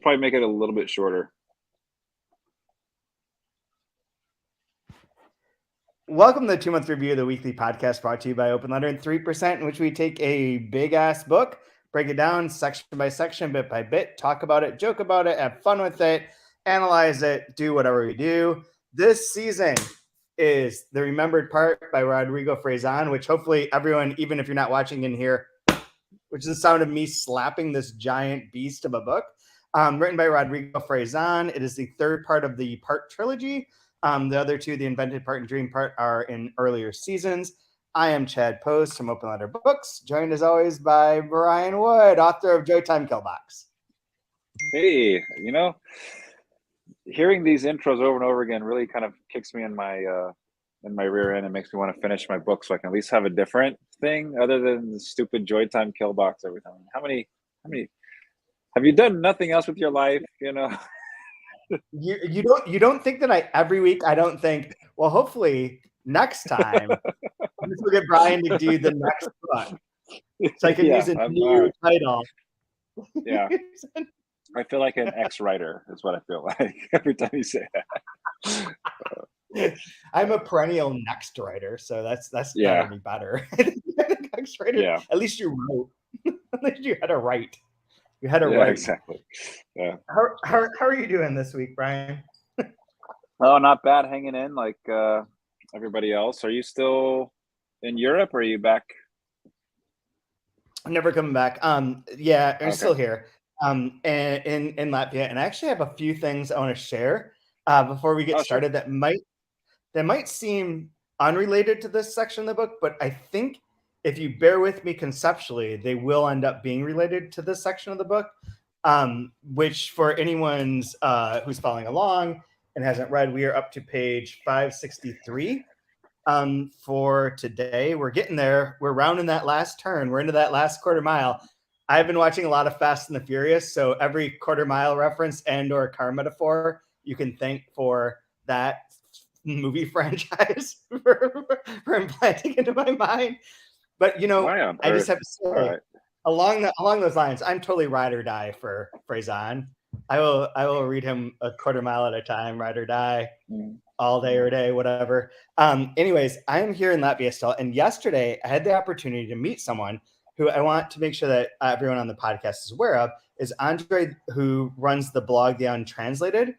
probably make it a little bit shorter. Welcome to the 2-Month Review, the weekly podcast brought to you by Open Letter and 3%, in which we take a big-ass book, break it down section by section, bit by bit, talk about it, joke about it, have fun with it, analyze it, do whatever we do. This season is The Remembered Part by Rodrigo Frazan, which hopefully everyone, even if you're not watching in here, which is the sound of me slapping this giant beast of a book, written by Rodrigo Frazan. It is the third part of the Part trilogy. The other two, the Invented Part and Dream Part, are in earlier seasons. I am Chad Post from Open Letter Books, joined as always by Brian Wood, author of Joy Time Kill Box. Hey, hearing these intros over and over again really kind of kicks me in my rear end and makes me want to finish my book so I can at least have a different thing other than the stupid Joy Time Kill Box every time. How many have you done nothing else with your life? You don't think that every week I don't think, well, hopefully next time this will get Brian to do the next book. So I can use a new title. Yeah. I feel like an ex-writer is what I feel like every time you say that. I'm a perennial next writer, so that's gotta be better. Next writer. Yeah. At least you wrote. At least you had to write. You had to write. Exactly. Yeah. How are you doing this week, Brian? Oh, not bad. Hanging in like everybody else. Are you still in Europe or are you back? I'm never coming back. Yeah, I'm still here. And in Latvia, and I actually have a few things I want to share before we get started. Sure. that might seem unrelated to this section of the book, but I think if you bear with me conceptually, they will end up being related to this section of the book. Which for anyone's who's following along and hasn't read, we are up to page 563. For today, we're getting there. We're rounding that last turn. We're into that last quarter mile. I've been watching a lot of Fast and the Furious, so every quarter mile reference and or car metaphor you can thank for that movie franchise for implanting into my mind. But I just have to say, along those lines, I'm totally ride or die for Frazan. I will read him a quarter mile at a time, ride or die, all day or day, whatever. Anyways, I'm here in Latvia still, and yesterday I had the opportunity to meet someone who I want to make sure that everyone on the podcast is aware of, is Andre, who runs the blog The Untranslated,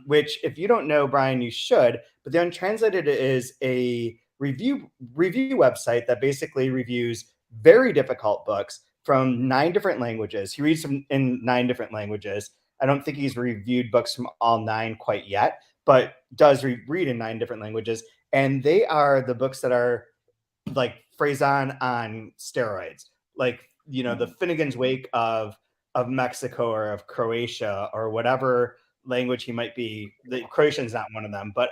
which, if you don't know, Brian, you should. But The Untranslated is a review website that basically reviews very difficult books from 9 different languages. He reads them in 9 different languages. I don't think he's reviewed books from all 9 quite yet, but does read in 9 different languages. And they are the books that are like Frazan on steroids, like the Finnegan's Wake of Mexico or of Croatia or whatever language he might be. The Croatian's not one of them, but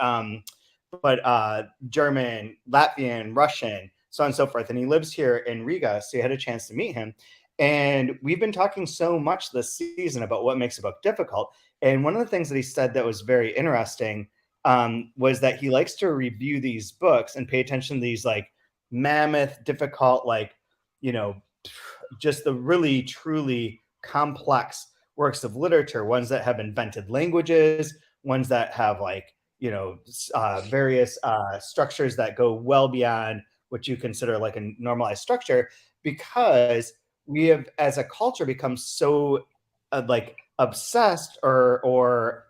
German, Latvian, Russian, so on and so forth. And he lives here in Riga, so you had a chance to meet him. And we've been talking so much this season about what makes a book difficult. And one of the things that he said that was very interesting was that he likes to review these books and pay attention to these like mammoth, difficult, like, just the really, truly complex works of literature, ones that have invented languages, ones that have like, various structures that go well beyond what you consider like a normalized structure, because we have, as a culture, become so like obsessed or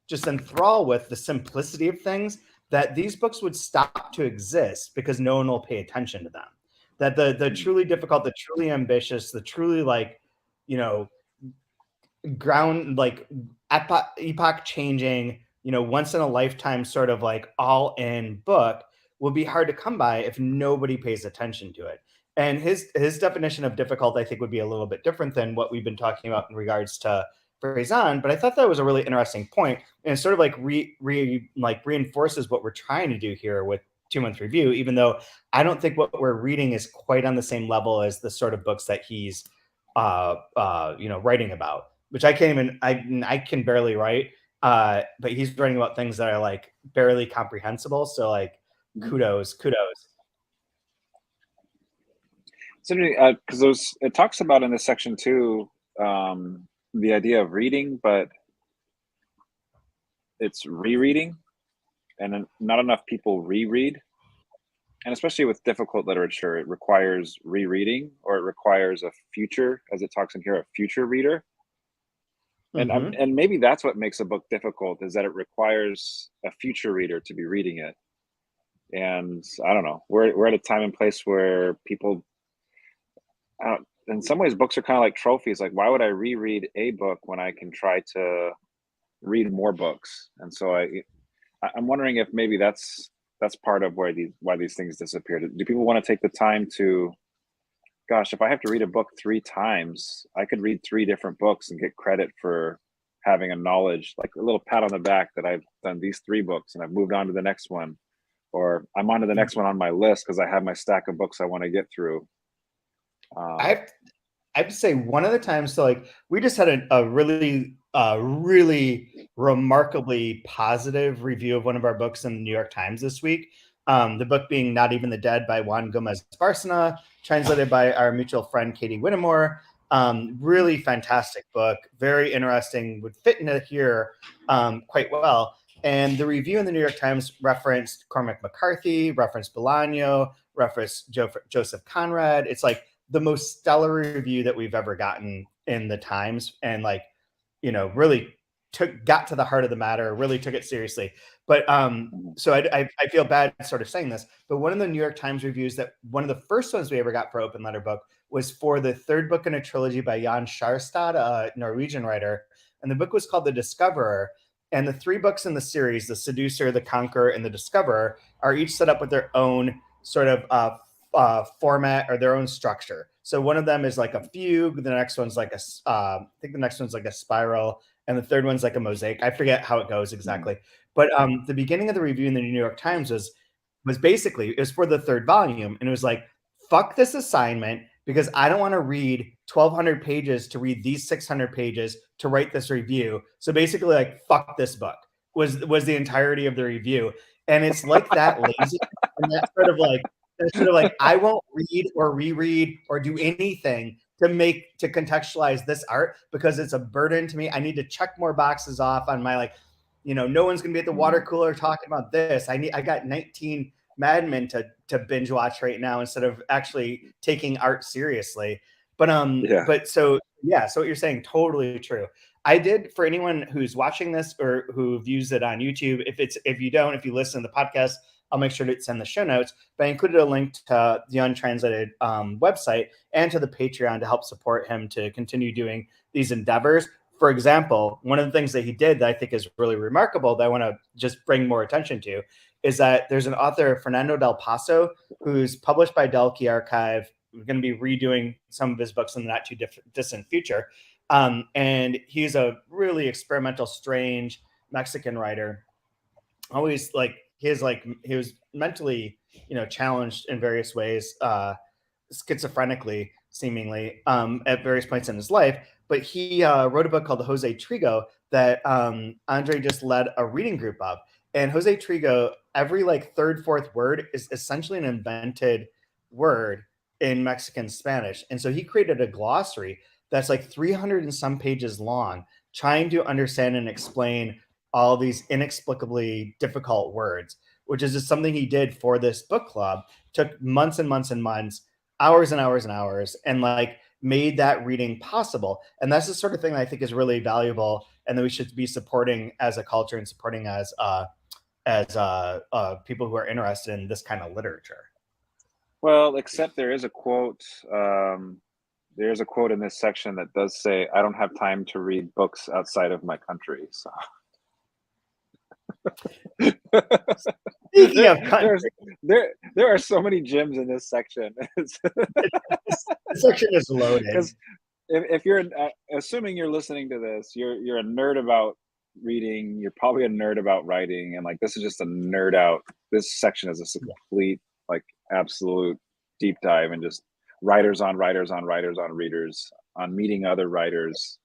just enthralled with the simplicity of things that these books would stop to exist because no one will pay attention to them. That the truly difficult, the truly ambitious, the truly like, ground, like epoch changing, once in a lifetime sort of like all in book will be hard to come by if nobody pays attention to it. And his definition of difficult, I think, would be a little bit different than what we've been talking about in regards to Frazan. But I thought that was a really interesting point, and it sort of like reinforces what we're trying to do here with 2-Month Review, even though I don't think what we're reading is quite on the same level as the sort of books that he's writing about, which I can't even, I can barely write, but he's writing about things that are like barely comprehensible. So like kudos. It's interesting because it talks about in this section too, the idea of reading, but it's rereading, and not enough people reread. And especially with difficult literature, it requires rereading, or it requires a future, as it talks in here, a future reader. And maybe that's what makes a book difficult, is that it requires a future reader to be reading it. And I don't know, we're at a time and place where people, in some ways, books are kind of like trophies. Like, why would I reread a book when I can try to read more books? And so I'm wondering if maybe that's part of why these things disappeared. Do people want to take the time to, gosh, if I have to read a book 3 times, I could read 3 different books and get credit for having a knowledge, like a little pat on the back that I've done these 3 books and I've moved on to the next one, or I'm on to the next one on my list because I have my stack of books I want to get through. I have to say, one of the times, so like we just had a really remarkably positive review of one of our books in the New York Times this week. The book being Not Even the Dead by Juan Gomez Barcena, translated by our mutual friend Katie Whittemore. Really fantastic book, very interesting, would fit into here quite well. And the review in the New York Times referenced Cormac McCarthy, referenced Bolaño, referenced Joseph Conrad. It's like the most stellar review that we've ever gotten in the Times, and like, really got to the heart of the matter, really took it seriously. But so I feel bad sort of saying this, but one of the New York Times reviews, that one of the first ones we ever got for Open Letter Book, was for the 3rd book in a trilogy by Jan Sjarstad, a Norwegian writer. And the book was called The Discoverer. And the 3 books in the series, The Seducer, The Conqueror, and The Discoverer, are each set up with their own sort of format or their own structure. So one of them is like a fugue. The next one's like I think the next one's like a spiral, and the third one's like a mosaic. I forget how it goes exactly. But the beginning of the review in the New York Times was basically, it was for the 3rd volume, and it was like, fuck this assignment, because I don't want to read 1,200 pages to read these 600 pages to write this review. So basically, like, fuck this book was the entirety of the review. And it's like that lazy, and that sort of like, I won't read or reread or do anything to contextualize this art, because it's a burden to me. I need to check more boxes off on my, like, no one's gonna be at the water cooler talking about this. I got 19 Mad Men to binge watch right now instead of actually taking art seriously. But so what you're saying, totally true. I did, for anyone who's watching this or who views it on YouTube, if you listen to the podcast, I'll make sure to send the show notes, but I included a link to the Untranslated website and to the Patreon to help support him to continue doing these endeavors. For example, one of the things that he did that I think is really remarkable, that I want to just bring more attention to, is that there's an author, Fernando Del Paso, who's published by Del Key Archive. We're going to be redoing some of his books in the not too distant future. And he's a really experimental, strange Mexican writer. Always he was mentally, challenged in various ways, schizophrenically, seemingly, at various points in his life. But he wrote a book called Jose Trigo that Andre just led a reading group of. And Jose Trigo, every 3rd, 4th word is essentially an invented word in Mexican Spanish. And so he created a glossary that's like 300 and some pages long, trying to understand and explain all these inexplicably difficult words, which is just something he did for this book club. Took months and months and months, hours and hours and hours, and made that reading possible. And that's the sort of thing that I think is really valuable, and that we should be supporting as a culture and supporting as people who are interested in this kind of literature. Well, except there is a quote. There's a quote in this section that does say, "I don't have time to read books outside of my country." So. Speaking of country, there are so many gems in this section. This section is loaded. Because if you're assuming you're listening to this, you're a nerd about reading. You're probably a nerd about writing, and this is just a nerd out. This section is a complete, absolute deep dive, and just writers on writers on writers on readers, on meeting other writers,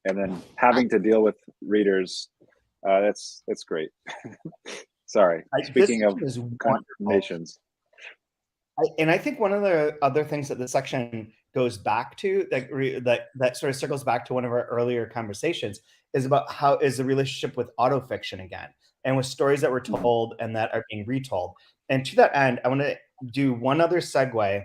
and then having to deal with readers. That's great. Sorry. Speaking of confirmations. And I think one of the other things that the section goes back to that sort of circles back to one of our earlier conversations is about how is the relationship with autofiction again, and with stories that were told and that are being retold. And to that end, I want to do one other segue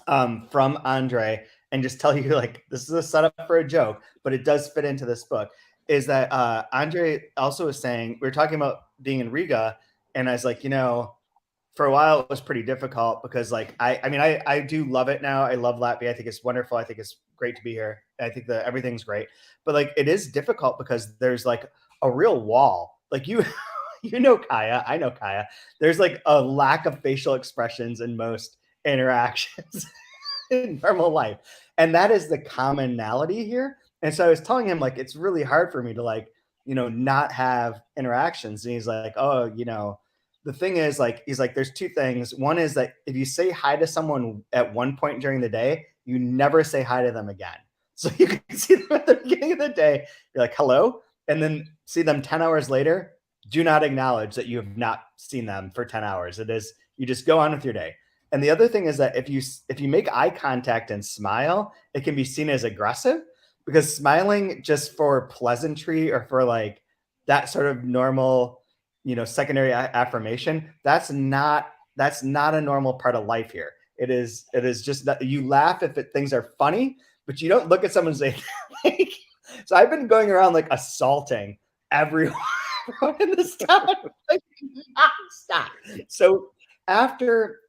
from Andre and just tell you, like, this is a setup for a joke, but it does fit into this book, is that Andre also was saying, we were talking about being in Riga, and I was like, for a while it was pretty difficult because like I do love it now. I love Latvia. I think it's wonderful. I think it's great to be here. I think that everything's great. But like it is difficult because there's like a real wall. Like you Kaya, I know Kaya. There's like a lack of facial expressions in most interactions in normal life. And that is the commonality here. And so I was telling him like it's really hard for me to like, not have interactions. And he's like, oh, the thing is like he's like there's two things. One is that if you say hi to someone at one point during the day, you never say hi to them again. So you can see them at the beginning of the day, you're like hello, and then see them 10 hours later, do not acknowledge that you have not seen them for 10 hours. It is, you just go on with your day. And the other thing is that if you make eye contact and smile, it can be seen as aggressive, because smiling just for pleasantry or for like that sort of normal secondary affirmation, that's not a normal part of life here. It is just that you laugh if things are funny, but you don't look at someone and say like, so I've been going around like assaulting everyone in this town like nonstop. So after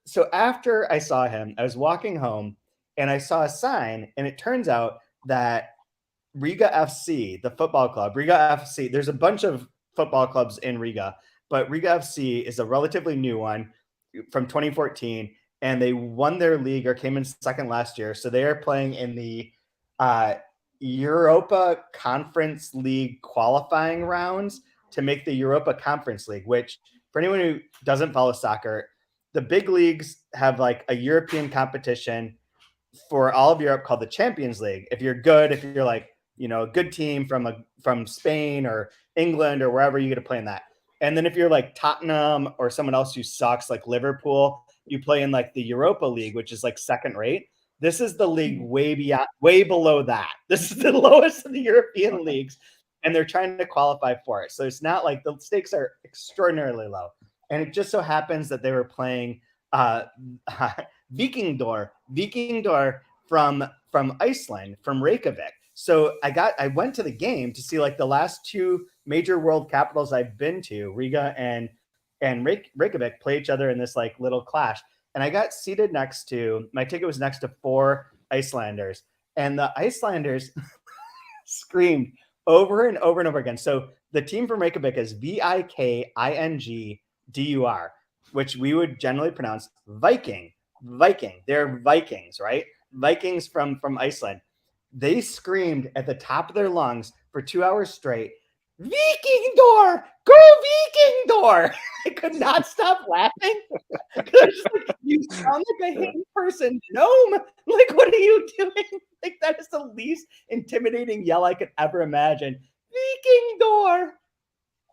I saw him, I was walking home and I saw a sign, and it turns out that Riga FC, the football club, Riga FC, there's a bunch of football clubs in Riga, but Riga FC is a relatively new one from 2014, and they won their league or came in second last year. So they are playing in the Europa Conference League qualifying rounds to make the Europa Conference League, which for anyone who doesn't follow soccer, the big leagues have like a European competition for all of Europe called the Champions League. If you're good, if you're like, a good team from Spain or England or wherever, you get to play in that. And then if you're like Tottenham or someone else who sucks like Liverpool, you play in like the Europa League, which is like second rate. This is the league way below that. This is the lowest of the European leagues, and they're trying to qualify for it. So it's not like the stakes are extraordinarily low. And it just so happens that they were playing Vikingdor from Iceland, from Reykjavik. So I went to the game to see like the last two major world capitals I've been to, Riga and Reykjavik, play each other in this like little clash. And I got seated my ticket was next to 4 Icelanders, and the Icelanders screamed over and over and over again. So the team from Reykjavik is Vikingdur, which we would generally pronounce Viking. They're Vikings, right? Vikings from Iceland. They screamed at the top of their lungs for 2 hours straight, Vikingdor, go Vikingdor. I could not stop laughing. Like, you sound like a hidden person gnome. Like, what are you doing? Like, that is the least intimidating yell I could ever imagine. Vikingdor.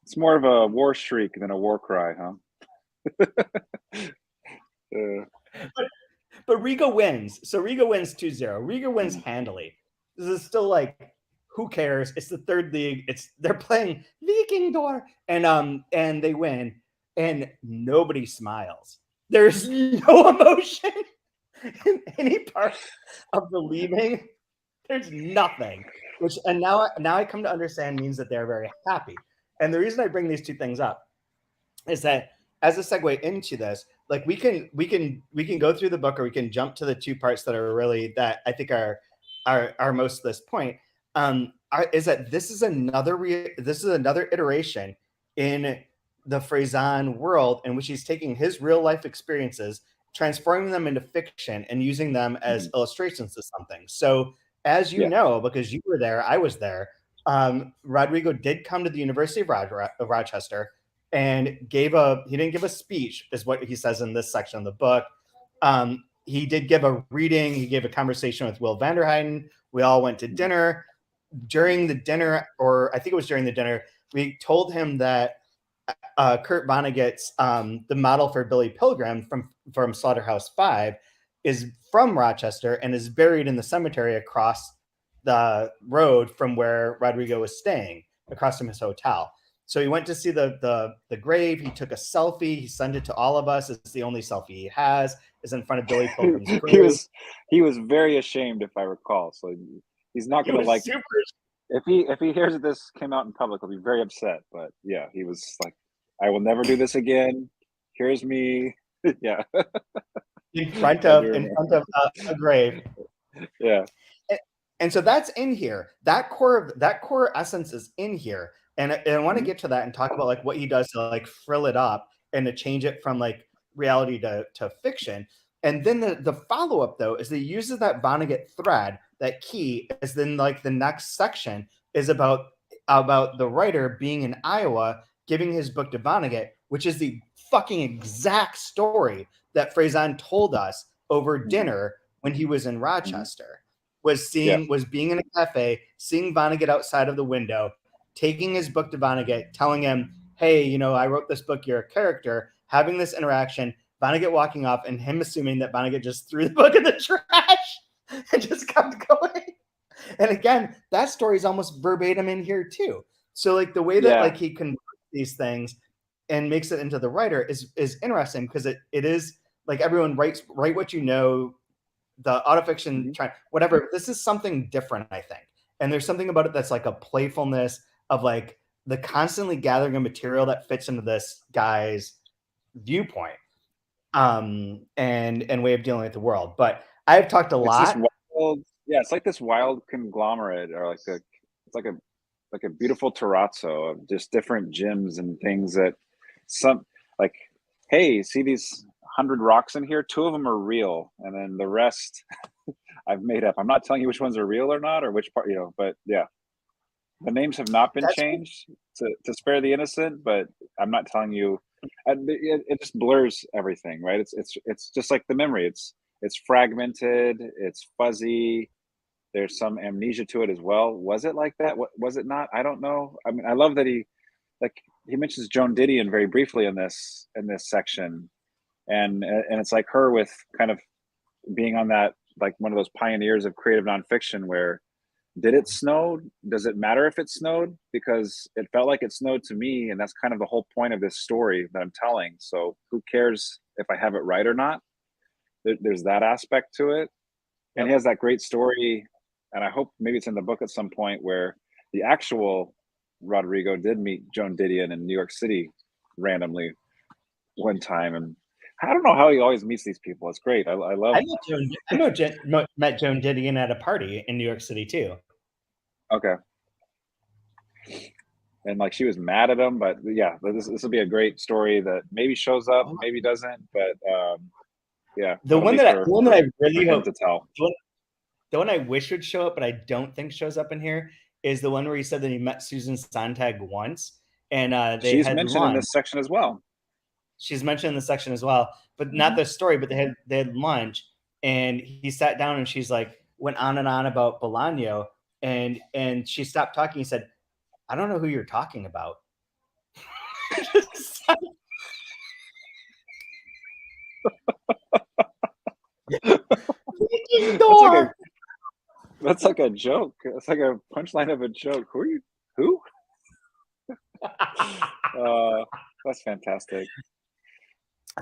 It's more of a war shriek than a war cry, huh? But Riga wins. So Riga wins 2-0. Riga wins handily. This is still like, who cares? It's the third league. They're playing Vikingdor, and they win, and nobody smiles. There's no emotion in any part of the leaving. There's nothing. And now I come to understand means that they're very happy. And the reason I bring these two things up is that as a segue into this, like we can go through the book, or we can jump to the two parts that are really, that I think are most of this point. Is that this is another iteration in the Frazan world in which he's taking his real life experiences, transforming them into fiction, and using them as illustrations to something. So as you know, because you were there, I was there, Rodrigo did come to the University of Rochester and he didn't give a speech, is what he says in this section of the book. He did give a reading. He gave a conversation with Will Vanderheiden. We all went to dinner. During the dinner, or I think it was during the dinner, we told him that Kurt Vonnegut's the model for Billy Pilgrim from Slaughterhouse-Five is from Rochester and is buried in the cemetery across the road from where Rodrigo was staying, across from his hotel. So he went to see the grave. He took a selfie. He sent it to all of us. It's the only selfie he has, is in front of Billy Pilgrim's grave. He was very ashamed, if I recall. So he's not going to like super. If he hears that this came out in public, he'll be very upset. But yeah, he was like, I will never do this again. Here's me. Yeah. in front of a grave. Yeah. And so that's in here. That core essence is in here. And I want to get to that and talk about like what he does to like frill it up and to change it from like reality to fiction. And then the follow-up though is that he uses that Vonnegut thread, that key, as then like the next section is about the writer being in Iowa, giving his book to Vonnegut, which is the fucking exact story that Faison told us over dinner when he was in Rochester. Was being in a cafe, seeing Vonnegut outside of the window, taking his book to Vonnegut, telling him, hey, you know, I wrote this book, you're a character, having this interaction, Vonnegut walking off, and him assuming that Vonnegut just threw the book in the trash and just kept going. And again, that story is almost verbatim in here too. So like the way that like he converts these things and makes it into the writer is interesting, because it is like everyone write what you know, the autofiction, whatever. This is something different, I think. And there's something about it that's like a playfulness of like the constantly gathering of material that fits into this guy's viewpoint and way of dealing with the world. But I've talked a lot. It's like this wild conglomerate, or it's like a beautiful terrazzo of just different gems and things that some like, hey, see these 100 rocks in here, 2 of them are real, and then the rest I've made up. I'm not telling you which ones are real or not, or which part, you know, but yeah, the names have not been changed to spare the innocent, but I'm not telling you. It just blurs everything, right? It's just like the memory. It's fragmented, it's fuzzy, there's some amnesia to it as well. Was it like that? What was it not? I don't know. I mean, I love that he mentions Joan Didion very briefly in this section. And it's like her with kind of being on that, like one of those pioneers of creative nonfiction where, did it snow? Does it matter if it snowed? Because it felt like it snowed to me, and that's kind of the whole point of this story that I'm telling. So who cares if I have it right or not? There's that aspect to it. And he has that great story, and I hope maybe it's in the book at some point, where the actual Rodrigo did meet Joan Didion in New York City randomly one time, and I don't know how he always meets these people. It's great. I love. I met Joan Didion at a party in New York City too. Okay. And like she was mad at him, but yeah, this will be a great story that maybe shows up, maybe doesn't, but yeah. The one that I really hope to tell. The one I wish would show up, but I don't think shows up in here, is the one where he said that he met Susan Sontag once, and she's mentioned in this section as well. She's mentioned in the section as well, but not this story. But they had lunch, and he sat down, and she's like went on and on about Bolaño, and she stopped talking. He said, "I don't know who you're talking about." That's like a joke. It's like a punchline of a joke. Who are you? Who? That's fantastic.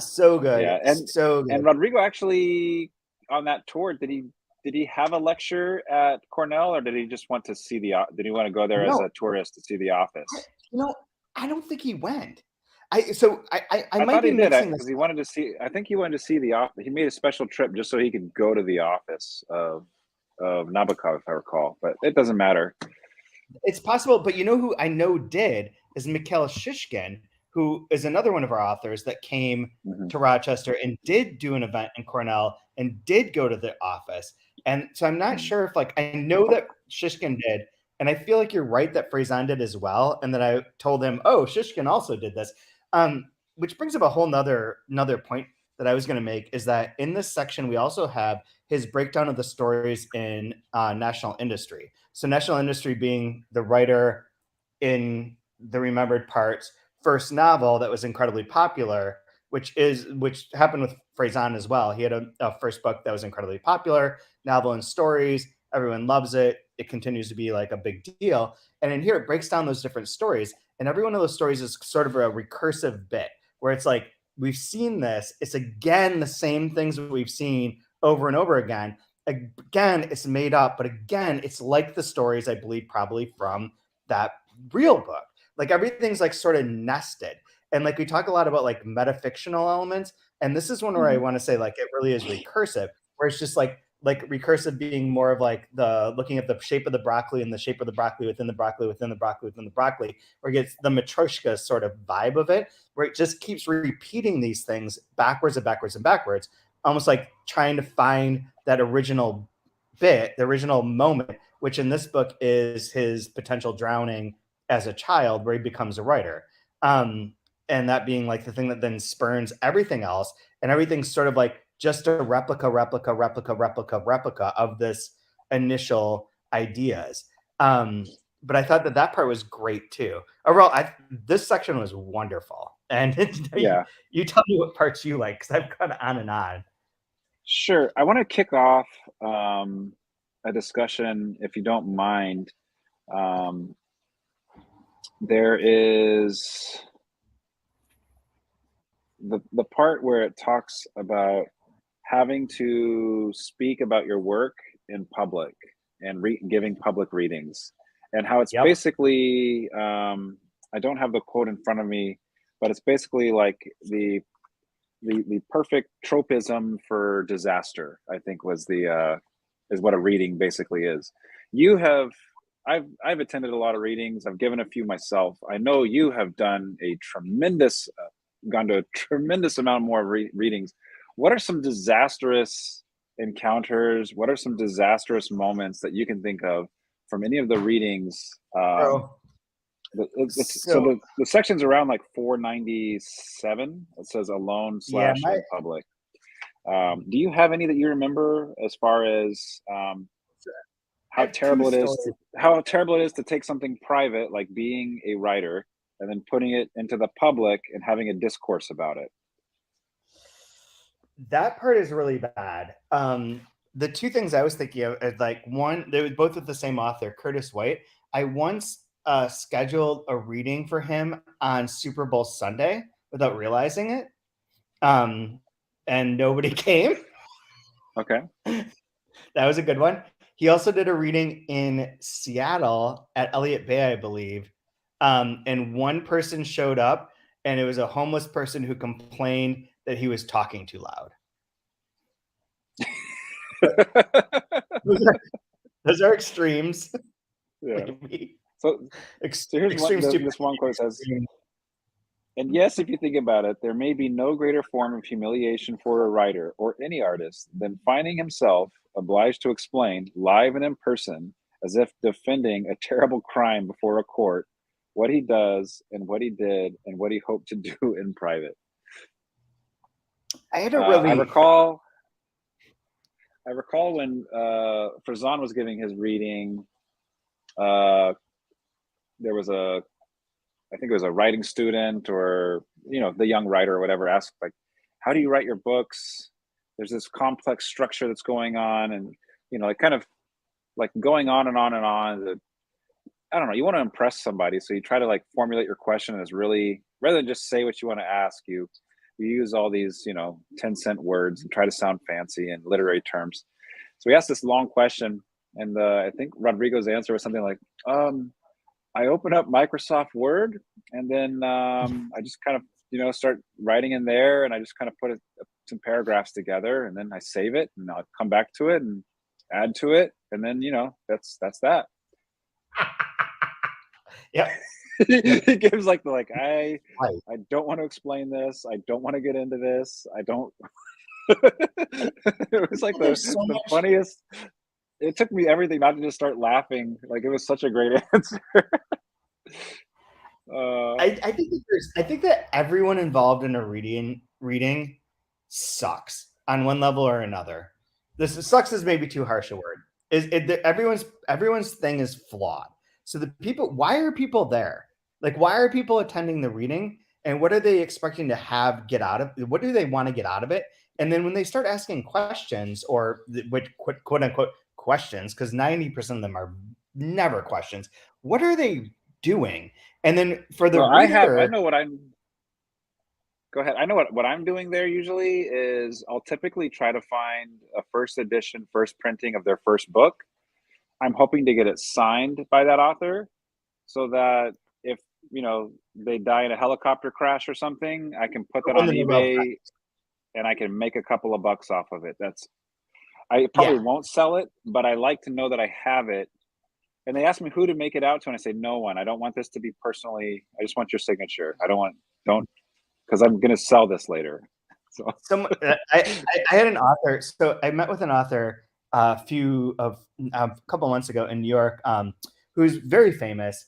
So good. Yeah, and Rodrigo actually on that tour, did he have a lecture at Cornell, or did he just want to see did he want to go there as a tourist to see the office? I don't think he went. I might be mixing this, because he wanted to see. I think he wanted to see the office. He made a special trip just so he could go to the office of Nabokov, if I recall. But it doesn't matter. It's possible, but you know who I know did is Mikhail Shishkin, who is another one of our authors that came to Rochester and did do an event in Cornell and did go to the office. And so I'm not sure if, like, I know that Shishkin did, and I feel like you're right that Faison did as well. And then I told him, oh, Shishkin also did this. Which brings up a whole another point that I was going to make, is that in this section, we also have his breakdown of the stories in National Industry. So National Industry being the writer in The Remembered Parts' first novel that was incredibly popular, which happened with Faison as well. He had a first book that was incredibly popular, novel and stories. Everyone loves it. It continues to be like a big deal. And in here, it breaks down those different stories. And every one of those stories is sort of a recursive bit where it's like, we've seen this. It's again the same things that we've seen over and over again. Again, it's made up, but again, it's like the stories I believe probably from that real book. Like everything's like sort of nested. And like we talk a lot about like metafictional elements. And this is one where I want to say like it really is recursive, where it's just like recursive being more of like the looking at the shape of the broccoli and the shape of the broccoli within the broccoli within the broccoli within the broccoli, where it gets the Matryoshka sort of vibe of it, where it just keeps repeating these things backwards and backwards and backwards, almost like trying to find that original bit, the original moment, which in this book is his potential drowning as a child, where he becomes a writer. And that being like the thing that then spurns everything else, and everything's sort of like just a replica of this initial ideas. But I thought that part was great too. Overall, this section was wonderful. And you tell me what parts you like, because I've gone on and on. Sure. I want to kick off a discussion, if you don't mind. There is the part where it talks about having to speak about your work in public and giving public readings, and how it's basically, I don't have the quote in front of me, but it's basically like the perfect tropism for disaster, I think is what a reading basically is. I've attended a lot of readings. I've given a few myself. I know you have done gone to a tremendous amount more readings. What are some disastrous encounters? What are some disastrous moments that you can think of from any of the readings? So the section's around like 497. It says alone / in public. Do you have any that you remember as far as how terrible it is to take something private, like being a writer, and then putting it into the public and having a discourse about it? That part is really bad. The two things I was thinking of is like, one, they were both with the same author, Curtis White. I once scheduled a reading for him on Super Bowl Sunday without realizing it. And nobody came. Okay. That was a good one. He also did a reading in Seattle at Elliott Bay, I believe. And one person showed up, and it was a homeless person who complained that he was talking too loud. Those are extremes. Yeah. So here's this one quote says, and yes, if you think about it, there may be no greater form of humiliation for a writer or any artist than finding himself obliged to explain live and in person, as if defending a terrible crime before a court, what he does and what he did and what he hoped to do in private. I recall when Faison was giving his reading, there was I think it was a writing student, or the young writer or whatever, asked like, how do you write your books? There's this complex structure that's going on, and like kind of like going on and on and on. I don't know, you want to impress somebody, so you try to like formulate your question as really, rather than just say what you want to ask, you use all these 10-cent words and try to sound fancy in literary terms. So he asked this long question, and I think Rodrigo's answer was something like, I open up Microsoft Word, and then I just kind of start writing in there, and I just kind of put some paragraphs together, and then I save it, and I'll come back to it and add to it, and then that's that. Yeah. He gives like I don't want to explain this. I don't want to get into this. I don't. It was like the funniest. It took me everything not to just start laughing. Like, it was such a great answer. I think that everyone involved in a reading sucks on one level or another. This sucks is maybe too harsh a word. Everyone's thing is flawed. So why are people there? Like, why are people attending the reading? and what are they expecting to get out of what do they want to get out of it? And then when they start asking questions, or which quote unquote questions, because 90% of them are never questions, what are they doing? And then for the Well, I reader, know what I'm go ahead. I know what I'm doing there usually is I'll typically try to find a first edition, first printing of their first book. I'm hoping to get it signed by that author so that if, they die in a helicopter crash or something, I can put that win on the Nobel Prize. eBay and I can make a couple of bucks off of it. I probably Yeah. won't sell it, but I like to know that I have it. And they ask me who to make it out to, and I say no one. I don't want this to be personally. I just want your signature. Don't, because I'm going to sell this later. So I had an author. So I met with an author a couple months ago in New York, who's very famous.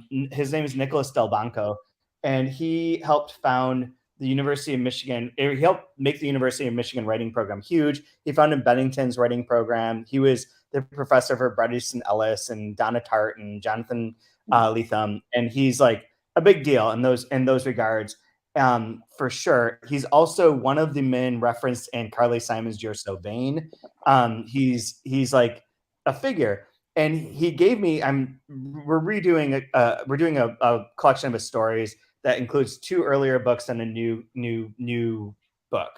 His name is Nicholas Delbanco, and he helped found the University of Michigan. He helped make the University of Michigan writing program huge. He founded Bennington's writing program. He was the professor for Bret Easton Ellis and Donna Tartt and Jonathan Lethem, and he's like a big deal in those regards. For sure. He's also one of the men referenced in Carly Simon's "You're So Vain." He's like a figure, and he gave me. We're doing a collection of his stories that includes 2 earlier books and a new book.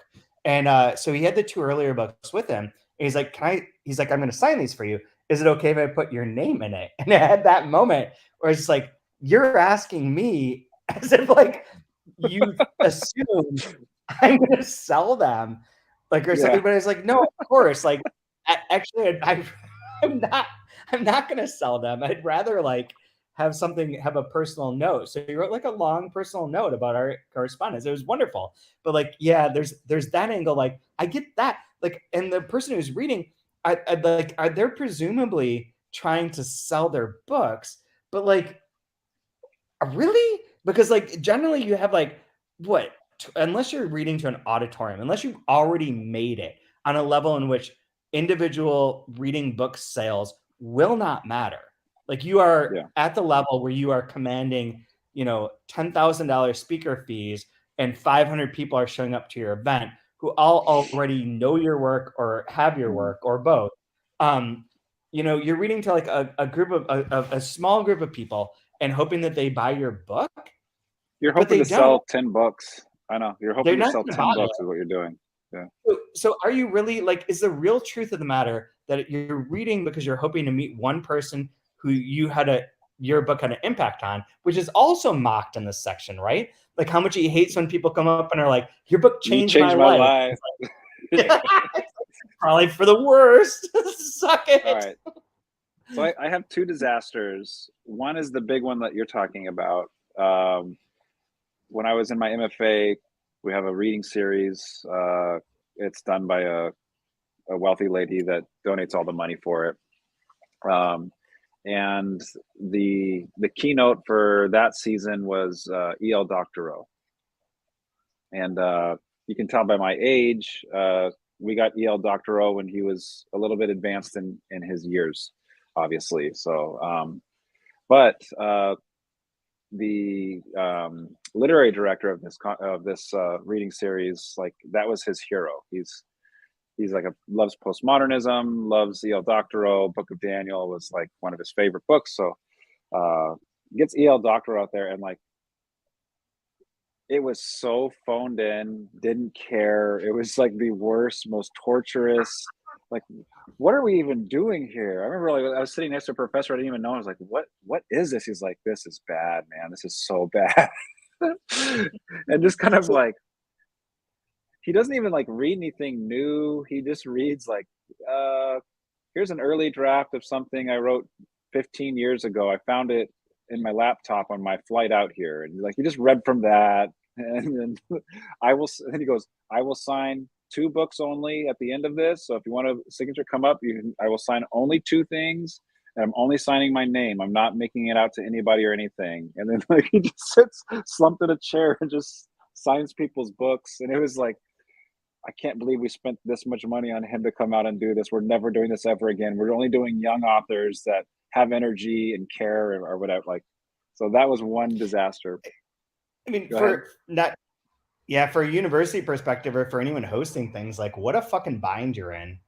And so he had the 2 earlier books with him. And he's like, He's like, I'm going to sign these for you. Is it okay if I put your name in it? And I had that moment where it's like, you're asking me as if like you assume I'm going to sell them, like, or something. But I was like, no, of course. Like, actually, I'm not going to sell them. I'd rather like have a personal note. So he wrote like a long personal note about our correspondence. It was wonderful. But like, yeah, there's that angle. Like, I get that. Like, and the person who's reading, they're presumably trying to sell their books, but like, really? Because like generally you have like what unless you're reading to an auditorium, unless you've already made it on a level in which individual reading book sales will not matter. Like you are at the level where you are commanding, $10,000 speaker fees and 500 people are showing up to your event who all already know your work or have your work or both. You're reading to like a group of a small group of people and hoping that they buy your book. You're hoping to sell 10 books. I know. You're hoping to sell 10 books is what you're doing. Yeah. So are you really like, is the real truth of the matter that you're reading because you're hoping to meet one person who your book had an impact on, which is also mocked in this section, right? Like how much he hates when people come up and are like, your book changed my life. Like, probably for the worst. Suck it. All right. So I have 2 disasters. One is the big one that you're talking about. When I was in my MFA, we have a reading series. It's done by a wealthy lady that donates all the money for it. And the keynote for that season was E.L. Doctorow. And you can tell by my age, we got E.L. Doctorow when he was a little bit advanced in his years, obviously. So, but the literary director of this reading series, like that was his hero. He's like loves postmodernism, loves E.L. Doctorow. Book of Daniel was like one of his favorite books. So gets E.L. Doctorow out there, and like it was so phoned in, didn't care. It was like the worst, most torturous. Like, what are we even doing here? I remember like I was sitting next to a professor I didn't even know. I was like, what is this? He's like, this is bad, man. This is so bad. And just kind of like, he doesn't even like read anything new. He just reads like, here's an early draft of something I wrote 15 years ago. I found it in my laptop on my flight out here. And like, he just read from that. And then then he goes, I will sign 2 books only at the end of this. So if you want a signature come up, I will sign only 2 things. And I'm only signing my name. I'm not making it out to anybody or anything. And then like he just sits slumped in a chair and just signs people's books. And it was like, I can't believe we spent this much money on him to come out and do this. We're never doing this ever again. We're only doing young authors that have energy and care or whatever. Like, so that was one disaster. I mean, Go ahead. for a university perspective or for anyone hosting things, like what a fucking bind you're in.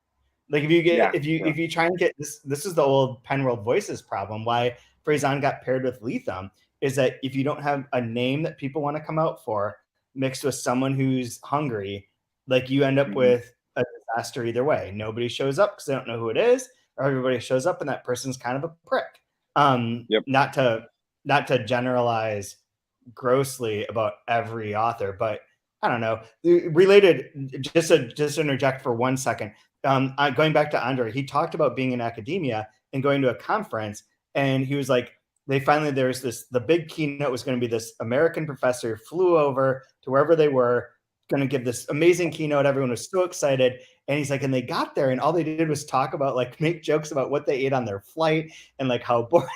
Like if you try and get this is the old Penworld Voices problem. Why Phrason got paired with Lethem is that if you don't have a name that people want to come out for mixed with someone who's hungry, like you end up with a disaster either way. Nobody shows up because they don't know who it is, or everybody shows up and that person's kind of a prick. Not to generalize grossly about every author, but I don't know. Related, just to interject for 1 second. Going back to Andre, he talked about being in academia and going to a conference, and he was like, the big keynote was going to be this American professor flew over to wherever they were, going to give this amazing keynote. Everyone was so excited. And he's like, and they got there and all they did was talk about, like, make jokes about what they ate on their flight and like how boring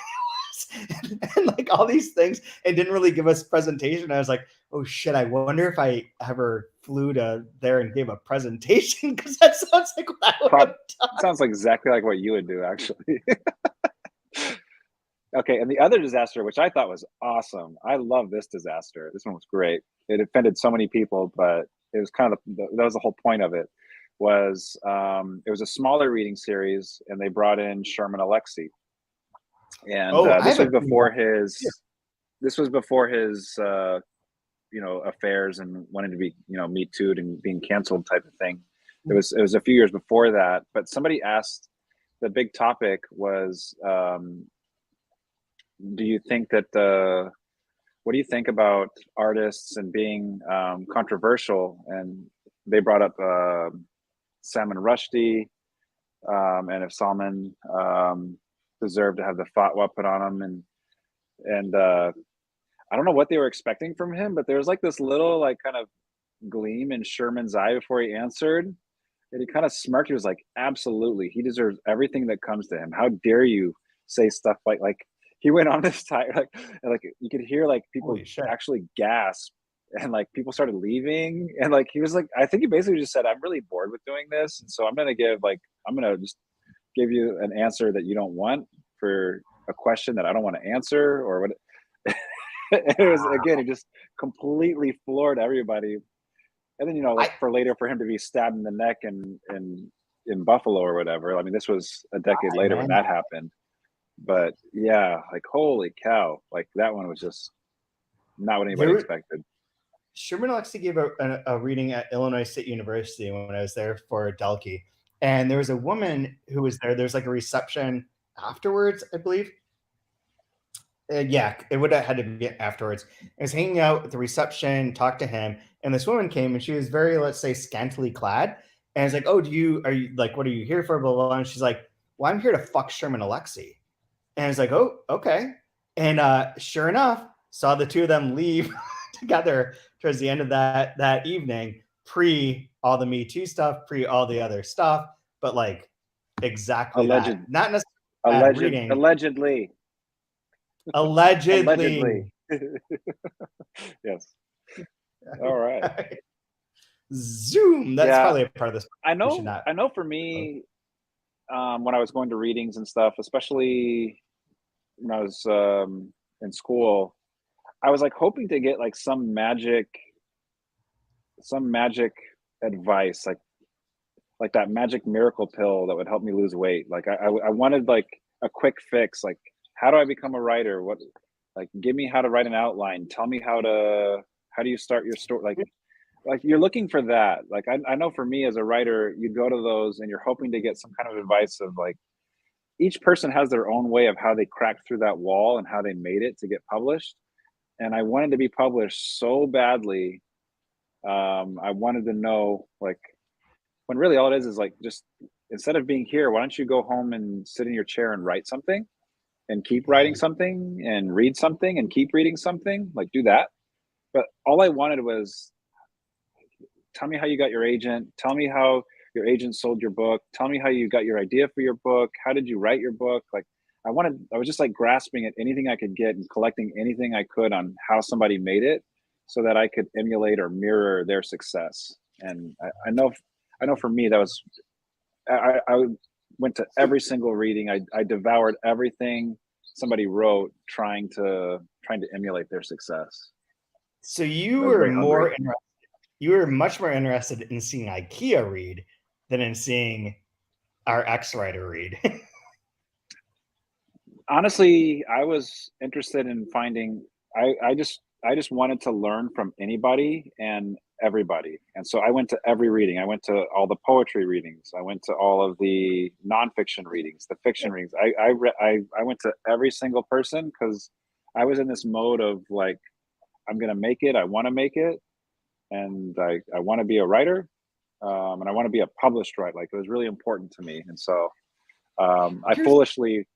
and like all these things, and didn't really give us presentation. I was like, oh shit, I wonder if I ever flew to there and gave a presentation, because that sounds like what I would have done. Sounds like exactly like what you would do, actually. Okay, and the other disaster, which I thought was awesome, I love this disaster. This one was great. It offended so many people, but it was kind of that was the whole point of it. Was it was a smaller reading series, and they brought in Sherman Alexie, and this was before his. Yeah. This was before his, affairs and wanting to be, Me Too'd and being canceled type of thing. It was a few years before that, but somebody asked. The big topic was. Do you think that what do you think about artists and being controversial? And they brought up Salman Rushdie, and if Salman deserved to have the fatwa put on him, and I don't know what they were expecting from him, but there was like this little like kind of gleam in Sherman's eye before he answered, and he kind of smirked. He was like, "Absolutely, he deserves everything that comes to him. How dare you say stuff like." He went on this time, like you could hear like people actually gasp, and like people started leaving, and like he was like, I think he basically just said, "I'm really bored with doing this, and so I'm gonna just give you an answer that you don't want for a question that I don't want to answer or what." It was again, he just completely floored everybody, and then for later for him to be stabbed in the neck in Buffalo or whatever. I mean, this was a decade later when that happened. But yeah, like holy cow, like that one was just not what anybody expected. Sherman Alexie gave a reading at Illinois State University when I was there for Delkey, and there was a woman who was there. There's like a reception afterwards, I believe. Yeah, it would have had to be afterwards. I was hanging out at the reception, talked to him, and this woman came, and she was very, let's say, scantily clad. And I was like, "Oh, are you like, what are you here for?" Blah blah blah. And she's like, "Well, I'm here to fuck Sherman Alexie." And I was like, "Oh, okay." And sure enough, saw the two of them leave together towards the end of that evening, pre all the Me Too stuff, pre all the other stuff, but like exactly that. Not necessarily reading. Allegedly. Yes. All right. Zoom. That's probably a part of this. I know for me, when I was going to readings and stuff, especially when I was in school, I was like hoping to get like some magic advice, like that magic miracle pill that would help me lose weight. Like I wanted like a quick fix. Like, how do I become a writer? What, like, give me how to write an outline. Tell me how do you start your story? Like you're looking for that. Like I know for me as a writer, you go to those and you're hoping to get some kind of advice of like, each person has their own way of how they cracked through that wall and how they made it to get published. And I wanted to be published so badly. I wanted to know, like, when really all it is like, just instead of being here, why don't you go home and sit in your chair and write something and keep writing something and read something and keep reading something, like do that. But all I wanted was, tell me how you got your agent. Tell me how your agent sold your book. Tell me how you got your idea for your book. How did you write your book? Like I was just like grasping at anything I could get and collecting anything I could on how somebody made it so that I could emulate or mirror their success. And I know for me, that was, I went to every single reading. I devoured everything somebody wrote trying to emulate their success. So you were much more interested in seeing IKEA read than in seeing our ex-writer read. Honestly, I was interested in finding. I just wanted to learn from anybody and everybody, and so I went to every reading. I went to all the poetry readings. I went to all of the nonfiction readings, the fiction readings. I went to every single person because I was in this mode of like, I'm gonna make it. I want to make it, and I want to be a writer, and I want to be a published writer. Like it was really important to me, and so I foolishly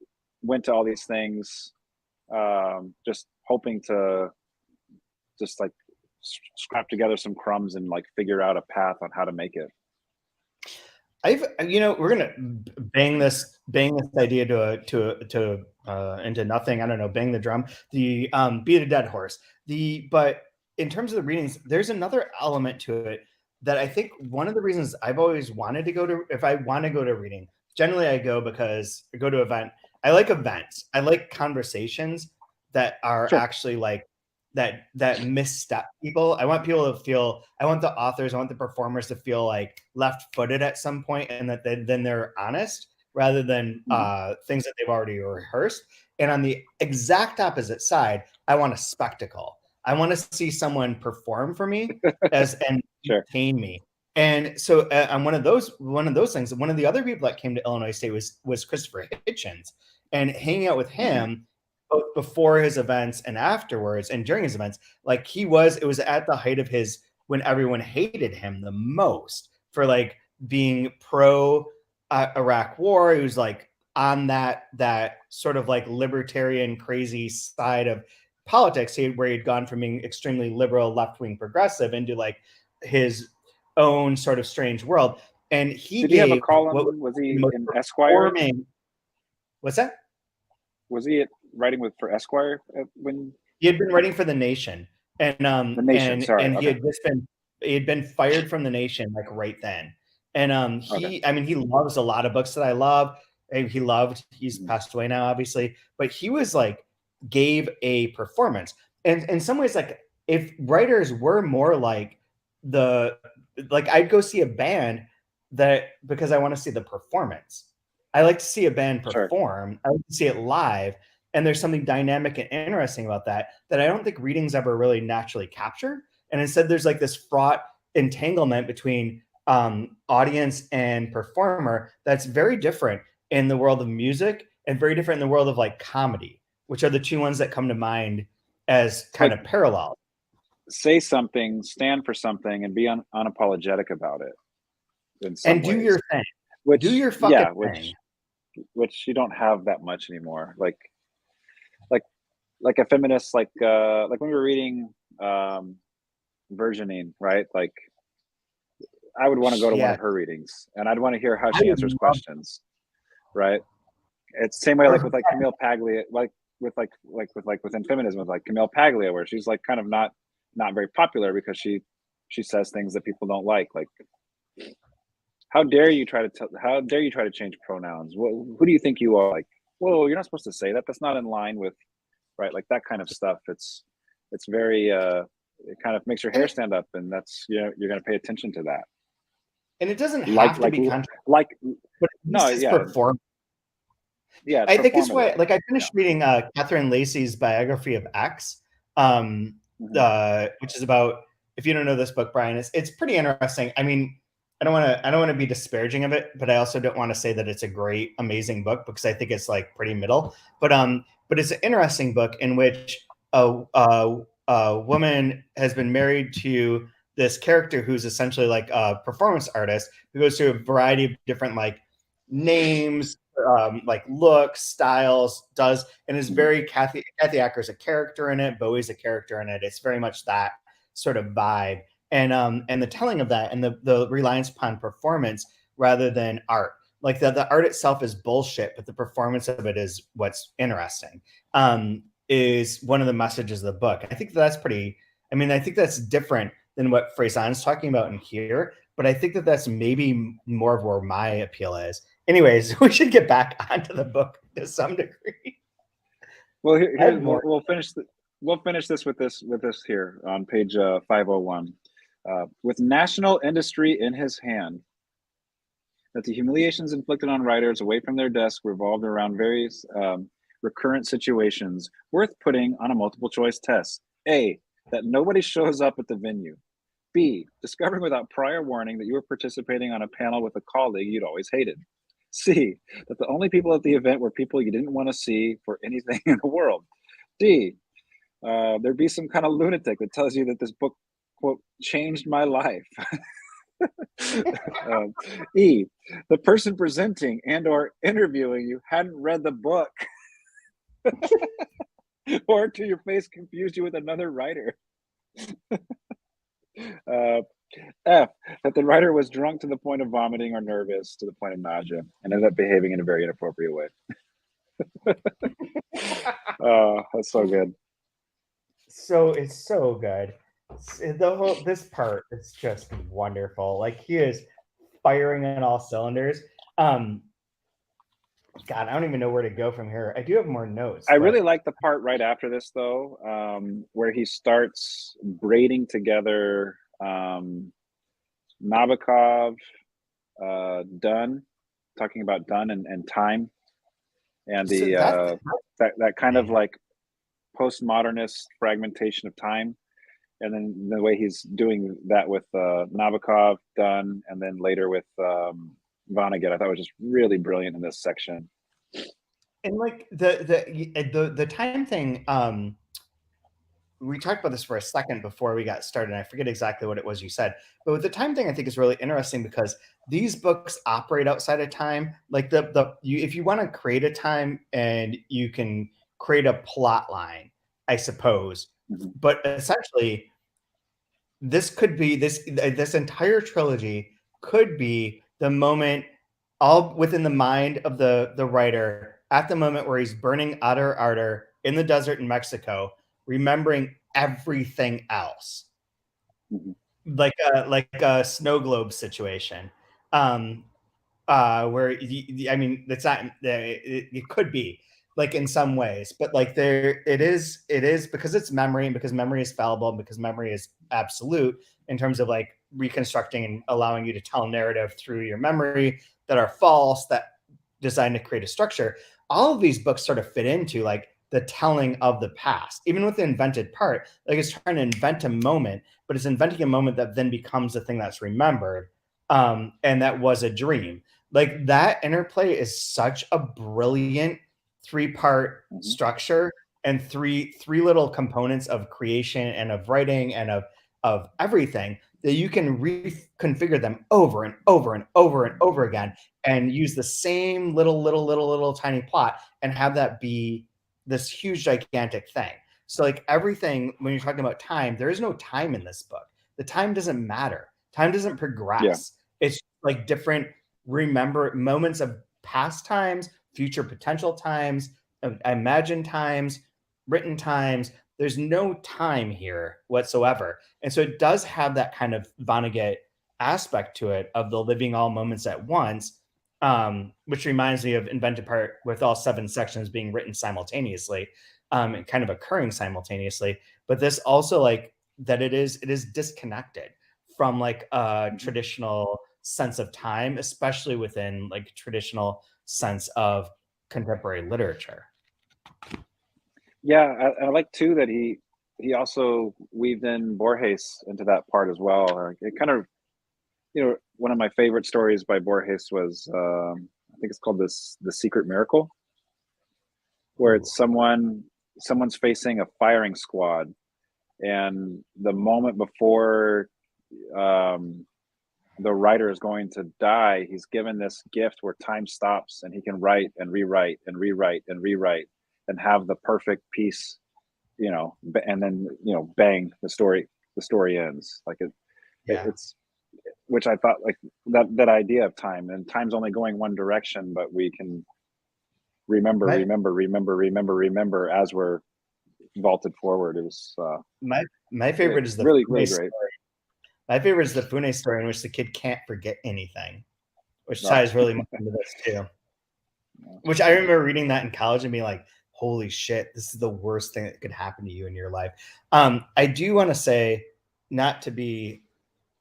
went to all these things, just hoping to just like scrap together some crumbs and like figure out a path on how to make it. We're gonna bang this idea to into nothing. I don't know, bang the drum. The beat a dead horse. But in terms of the readings, there's another element to it that I think one of the reasons I've always wanted to go to, if I want to go to a reading, generally I go because I go to an event. I like events. I like conversations that are actually like that misstep people. I want people to feel, I want the authors, I want the performers to feel like left-footed at some point, and that then they're honest rather than things that they've already rehearsed. And on the exact opposite side, I want a spectacle. I want to see someone perform for me and entertain me. And so on one of those things, one of the other people that came to Illinois State was Christopher Hitchens, and hanging out with him both before his events and afterwards and during his events, like it was at the height of his, when everyone hated him the most for like being pro Iraq war. He was like on that sort of like libertarian crazy side of politics, where he'd gone from being extremely liberal, left-wing progressive into like his own sort of strange world. And did he have a column? Was he in Esquire? What's that? Was he writing for Esquire when he had been writing for The Nation? And The Nation, he had been fired from The Nation like right then. And he loves a lot of books that I love. He's passed away now, obviously, but he was like gave a performance. And in some ways, like if writers were more like I'd go see a band because I want to see the performance. I like to see a band perform. I like to see it live. And there's something dynamic and interesting about that I don't think readings ever really naturally capture. And instead, there's like this fraught entanglement between audience and performer that's very different in the world of music and very different in the world of like comedy, which are the two ones that come to mind as kind of parallel. Say something, stand for something, and be unapologetic about it. And do your thing. Do your fucking thing. Which you don't have that much anymore. Like a feminist, like when we were reading Versioning, right? Like I would want to go to one of her readings, and I'd want to hear how she answers questions, right? It's the same way like with like Camille Paglia, like within feminism with like Camille Paglia, where she's like kind of not very popular because she says things that people don't like. How dare you try to change pronouns? Who do you think you are? Like, whoa, you're not supposed to say that. That's not in line with, right? Like that kind of stuff. It's very it kind of makes your hair stand up, and that's you're going to pay attention to that. And it doesn't have to be perform. Yeah, I think it's why. Like I finished reading Catherine Lacey's biography of X, which is about. If you don't know this book, Brian, it's pretty interesting. I mean, I don't want to be disparaging of it, but I also don't want to say that it's a great, amazing book because I think it's like pretty middle. But it's an interesting book in which a woman has been married to this character who's essentially like a performance artist who goes through a variety of different like names, like looks, styles, and is very Kathy Acker's a character in it. Bowie's a character in it. It's very much that sort of vibe. And the telling of that and the reliance upon performance rather than art. Like the art itself is bullshit, but the performance of it is what's interesting. Is one of the messages of the book. I think that's I think that's different than what Freysan's talking about in here, but I think that's maybe more of where my appeal is. Anyways, we should get back onto the book to some degree. Well, we'll finish we'll finish this with this here on page 501. With national industry in his hand, that the humiliations inflicted on writers away from their desk revolved around various recurrent situations worth putting on a multiple choice test. A, that nobody shows up at the venue. B, discovering without prior warning that you were participating on a panel with a colleague you'd always hated. C, that the only people at the event were people you didn't want to see for anything in the world. D, there'd be some kind of lunatic that tells you that this book, quote, changed my life. E, the person presenting and or interviewing you hadn't read the book. Or to your face confused you with another writer. F, that the writer was drunk to the point of vomiting or nervous to the point of nausea and ended up behaving in a very inappropriate way. That's so good. So it's so good. This part is just wonderful. Like, he is firing on all cylinders. God, I don't even know where to go from here. I do have more notes. I really like the part right after this, though, where he starts braiding together Nabokov, Dunn, talking about Dunn and time, and the that kind of like postmodernist fragmentation of time, and then the way he's doing that with Nabokov, Dunn, and then later with Vonnegut, I thought was just really brilliant in this section. And like the time thing, we talked about this for a second before we got started, and I forget exactly what it was you said, but with the time thing, I think is really interesting because these books operate outside of time. Like if you want to create a time, and you can create a plot line, I suppose, but essentially this could be this entire trilogy could be the moment, all within the mind of the writer, at the moment where he's burning Ardor in the desert in Mexico, remembering everything else, like a snow globe situation, where I mean, it's not. It could be like in some ways, but like it is because it's memory, and because memory is fallible, and because memory is absolute in terms of like reconstructing and allowing you to tell a narrative through your memory that are false, that designed to create a structure. All of these books sort of fit into like the telling of the past, even with the invented part. Like, it's trying to invent a moment, but it's inventing a moment that then becomes the thing that's remembered, and that was a dream. Like, that interplay is such a brilliant three-part structure, and three little components of creation and of writing and of everything, that you can reconfigure them over and over and over and over again, and use the same little tiny plot and have that be this huge gigantic thing. So like everything, when you're talking about time, there is no time in this book. The time doesn't matter. Time doesn't progress. Yeah. It's like different remember moments of past times, future potential times, imagined times, written times. There's no time here whatsoever. And so it does have that kind of Vonnegut aspect to it, of the living all moments at once, which reminds me of Invented Part, with all 7 sections being written simultaneously, and kind of occurring simultaneously. But this also, like, that it is disconnected from like a traditional sense of time, especially within like traditional sense of contemporary literature. Yeah, I like too that he also weaved in Borges into that part as well. It kind of, one of my favorite stories by Borges was, I think it's called The Secret Miracle, where it's someone's facing a firing squad, and the moment before the writer is going to die, he's given this gift where time stops and he can write and rewrite and rewrite and rewrite and have the perfect piece, and then bang, the story ends. Like it's, which I thought, like, that idea of time, and time's only going one direction, but we can remember as we're vaulted forward. It was my favorite is the really great. My favorite is the Fune story, in which the kid can't forget anything, which ties really much into this too. Which I remember reading that in college and being like, holy shit, this is the worst thing that could happen to you in your life. I do want to say, not to be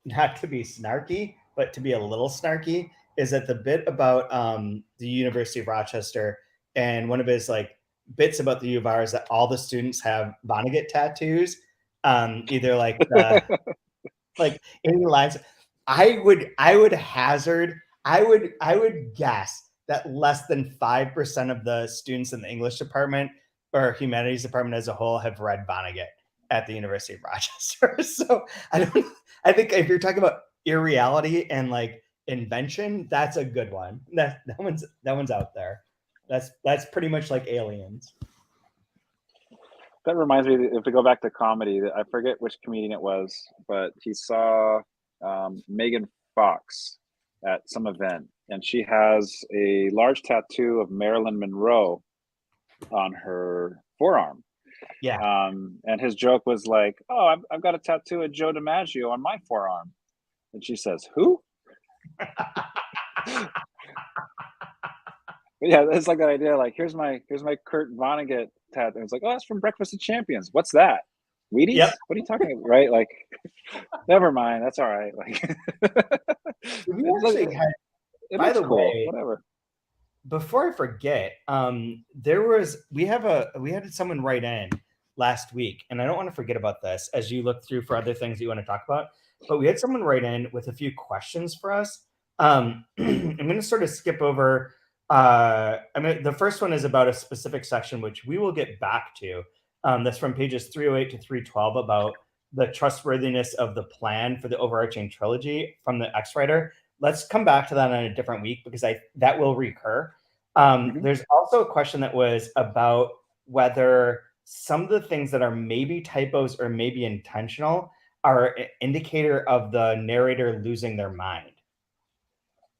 snarky, but to be a little snarky, is that the bit about the University of Rochester, and one of his like bits about the U of R is that all the students have Vonnegut tattoos, either like the like any lines. I would guess that less than 5% of the students in the English department or humanities department as a whole have read Vonnegut at the University of Rochester. So I think if you're talking about irreality and like invention, that's a good one. That one's out there. That's pretty much like Aliens. That reminds me, if we go back to comedy, I forget which comedian it was, but he saw Megan Fox at some event, and she has a large tattoo of Marilyn Monroe on her forearm. Yeah. And his joke was like, "Oh, I've got a tattoo of Joe DiMaggio on my forearm," and she says, "Who?" Yeah, it's like that idea. Like, here's my Kurt Vonnegut tattoo. It's like, oh, that's from Breakfast of Champions. What's that? Wheaties? Yep. What are you talking about? Right? Like, never mind. That's all right. Like, we actually had, by the cool. way, whatever. Before I forget, we had someone write in last week, and I don't want to forget about this as you look through for other things that you want to talk about. But we had someone write in with a few questions for us. I'm going to sort of skip over. The first one is about a specific section, which we will get back to. That's from pages 308 to 312 about the trustworthiness of the plan for the overarching trilogy from the X-Writer. Let's come back to that on a different week because that will recur. There's also a question that was about whether some of the things that are maybe typos or maybe intentional are an indicator of the narrator losing their mind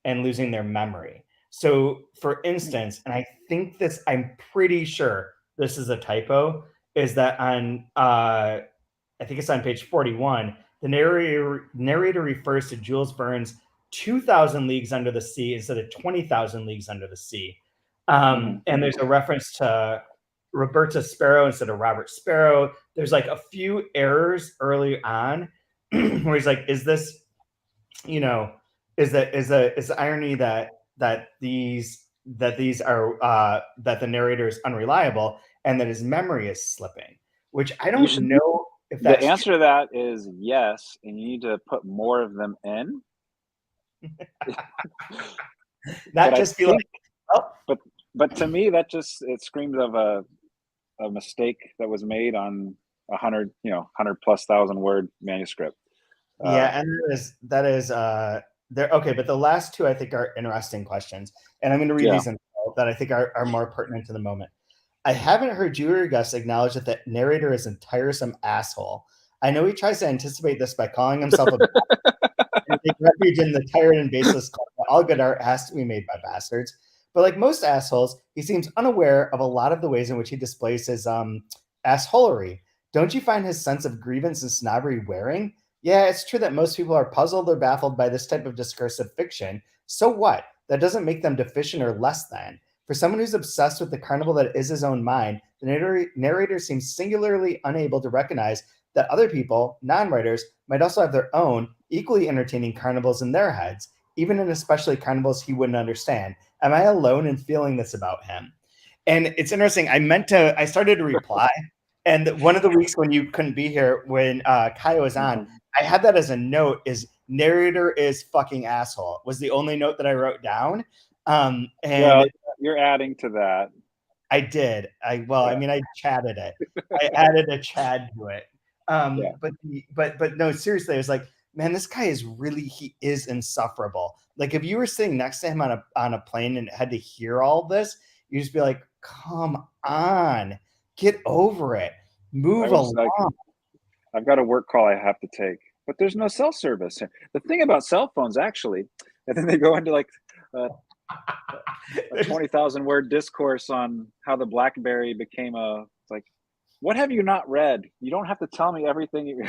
and losing their memory. So, for instance, and I'm pretty sure this is a typo, is that on, I think it's on page 41, the narrator refers to Jules Verne's 2,000 Leagues Under the Sea instead of 20,000 Leagues Under the Sea. And there's a reference to Roberta Sparrow instead of Robert Sparrow. There's like a few errors early on where he's like, is this, is the irony that these are that the narrator is unreliable and that his memory is slipping, which I don't know if that's the answer to that is yes, and you need to put more of them in. Not just be like, oh. But to me, that it screams of a mistake that was made on 100 plus thousand word manuscript. Yeah, and that is there. Okay, but the last two I think are interesting questions, and I'm going to read these in that I think are more pertinent to the moment. I haven't heard you or Gus acknowledge that the narrator is a tiresome asshole. I know he tries to anticipate this by calling himself a and take refuge in the tired and baseless claim that all good art has to be made by bastards. But like most assholes, he seems unaware of a lot of the ways in which he displays his assholery. Don't you find his sense of grievance and snobbery wearing? Yeah, it's true that most people are puzzled or baffled by this type of discursive fiction. So what? That doesn't make them deficient or less than. For someone who's obsessed with the carnival that is his own mind, the narrator seems singularly unable to recognize that other people, non-writers, might also have their own, equally entertaining carnivals in their heads, even and especially carnivals he wouldn't understand. Am I alone in feeling this about him? And it's interesting. I started to reply, and one of the weeks when you couldn't be here, when Kai was on, I had that as a note, is narrator is fucking asshole, was the only note that I wrote down. And you're adding to that. I did. I chatted it. I added a Chad to it. But no, seriously, I was like, man, this guy he is insufferable. Like if you were sitting next to him on a plane and had to hear all this, you'd just be like, come on, get over it. Move along. I've got a work call I have to take, but there's no cell service. The thing about cell phones, actually, and then they go into like a 20,000 word discourse on how the BlackBerry became it's like, what have you not read? You don't have to tell me everything.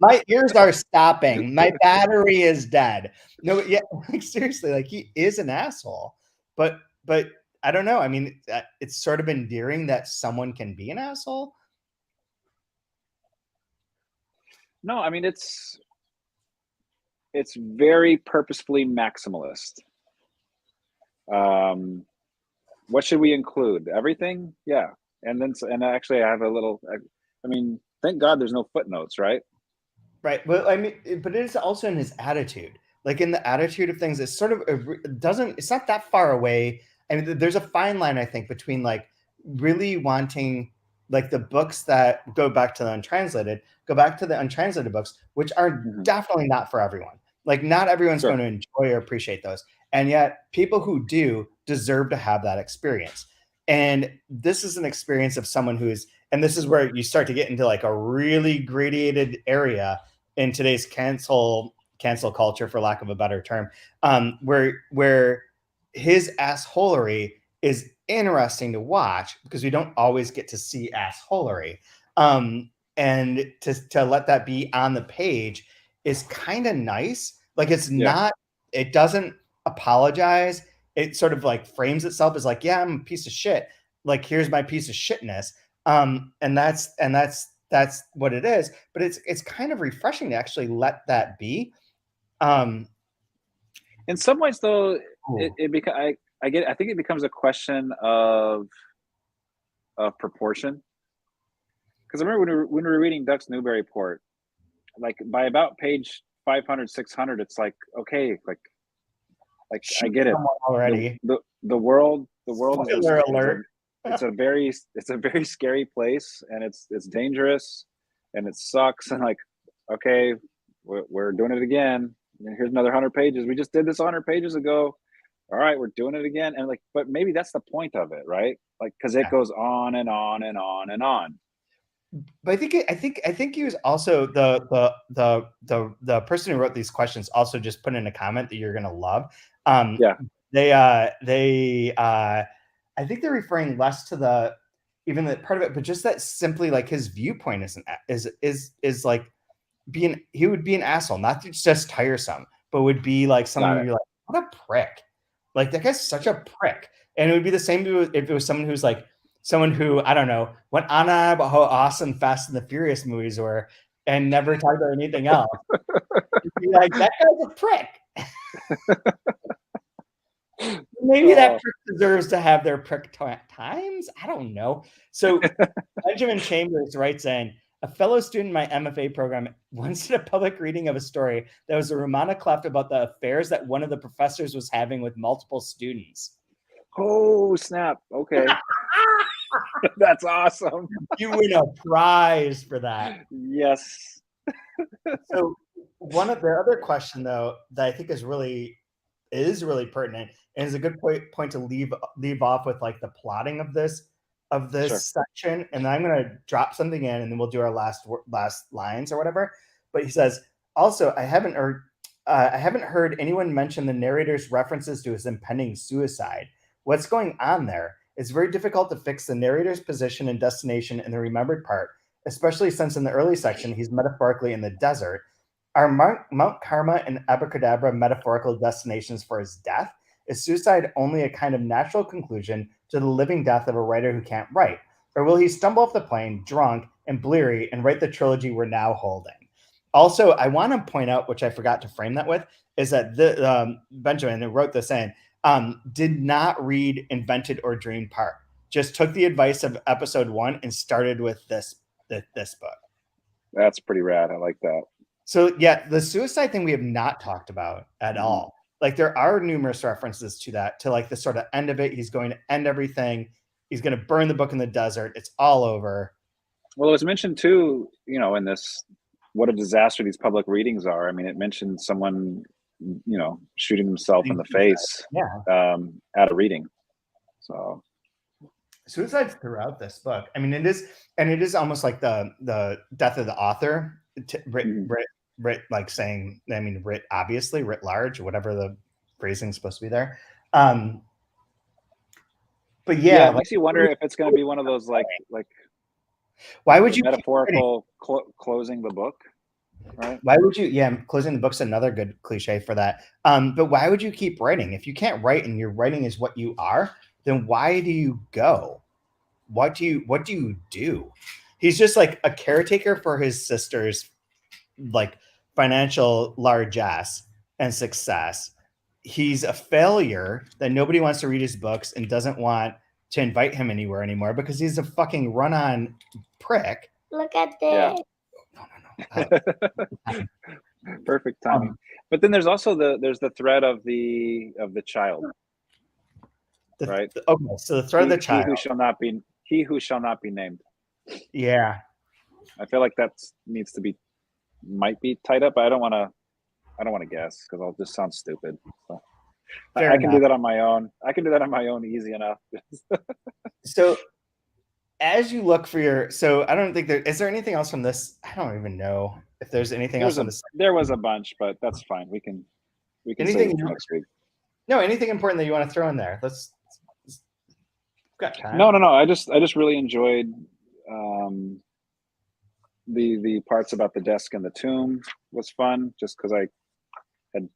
My ears are stopping. My battery is dead. No, yeah, like seriously, like he is an asshole. But I don't know. I mean, it's sort of endearing that someone can be an asshole. No, I mean, it's very purposefully maximalist. What should we include? Everything? Yeah. And actually I have a little, I mean, thank God there's no footnotes, right? Right. Well, I mean, but it is also in his attitude. Like in the attitude of things, it's sort of it's not that far away. I mean, there's a fine line, I think, between like really wanting like the books that go back to the untranslated books, which are definitely not for everyone. Like not everyone's going to enjoy or appreciate those. And yet people who do deserve to have that experience. And this is an experience of someone who is, and this is where you start to get into like a really gradated area in today's cancel culture, for lack of a better term, where his assholery is interesting to watch because we don't always get to see assholery. And to let that be on the page is kind of nice. Like it's not, it doesn't apologize. It sort of like frames itself as like, yeah, I'm a piece of shit. Like, here's my piece of shitness. And that's what it is. But it's kind of refreshing to actually let that be. In some ways, though, I think it becomes a question of proportion. Because I remember when we were reading Ducks Newburyport, like by about page 500, 600, it's like, okay, like I get it already. The world Spoiler alert. It's a very scary place, and it's dangerous, and it sucks, and like, okay, we're doing it again. And here's another 100 pages. We just did this 100 pages ago. All right, we're doing it again. And like, but maybe that's the point of it, right? Like, because it goes on and on and on and on. But I think he was also the person who wrote these questions also just put in a comment that you're gonna love. I think they're referring less to the even the part of it, but just that simply like his viewpoint is like he would be an asshole, not just tiresome, but would be like someone you're like, what a prick. Like that guy's such a prick. And it would be the same if it was someone who's like someone who, I don't know, went on about how awesome Fast and the Furious movies were and never talked about anything else. You'd be like, that guy's a prick. Maybe that prick deserves to have their prick times. I don't know. So Benjamin Chambers writes in, a fellow student in my MFA program once did a public reading of a story that was a roman cleft about the affairs that one of the professors was having with multiple students. Oh, snap. Okay. That's awesome. You win a prize for that. Yes. So one of the other question, though, that I think is really pertinent and is a good point to leave off with, like the plotting of this section. And then I'm going to drop something in, and then we'll do our last lines or whatever. But he says, also, I haven't heard anyone mention the narrator's references to his impending suicide. What's going on there? It's very difficult to fix the narrator's position and destination in the remembered part, especially since in the early section, he's metaphorically in the desert. Are Mount Karma and Abracadabra metaphorical destinations for his death? Is suicide only a kind of natural conclusion to the living death of a writer who can't write? Or will he stumble off the plane, drunk and bleary, and write the trilogy we're now holding? Also, I want to point out, which I forgot to frame that with, is that Benjamin, who wrote this in, did not read Invented or Dreamed part. Just took the advice of episode 1 and started with this book. That's pretty rad. I like that. So yeah, the suicide thing we have not talked about at all. Like there are numerous references to that, to like the sort of end of it. He's going to end everything. He's going to burn the book in the desert. It's all over. Well, it was mentioned too, in this, what a disaster these public readings are. I mean, it mentioned someone, shooting himself in the face at a reading. So suicide's throughout this book. I mean, it is almost like the death of the author, writ like saying, I mean, writ obviously, writ large, whatever the phrasing is supposed to be there. But yeah, it makes you wonder if it's going to be one of those like why would you metaphorical closing the book, right? Why would you? Yeah, closing the book's another good cliche for that. But why would you keep writing if you can't write and your writing is what you are? then why do you go? What do you do? He's just like a caretaker for his sister's like financial largesse and success. He's a failure that nobody wants to read his books and doesn't want to invite him anywhere anymore because he's a fucking run-on prick. Look at this. No. Perfect timing. But then there's also the thread of the child. Right. Okay, so the thread of the child. He who shall not be named. Yeah. I feel like that might be tied up, but I don't want to guess because I'll just sound stupid. So I can do that on my own. Easy enough. So as you look for so I don't think is there anything else from this? I don't even know if there's anything else on this. There was a bunch, but that's fine. We can save it for next week. No, anything important that you want to throw in there? Let's got time. No. I just really enjoyed the parts about the desk and the tomb was fun, just because I had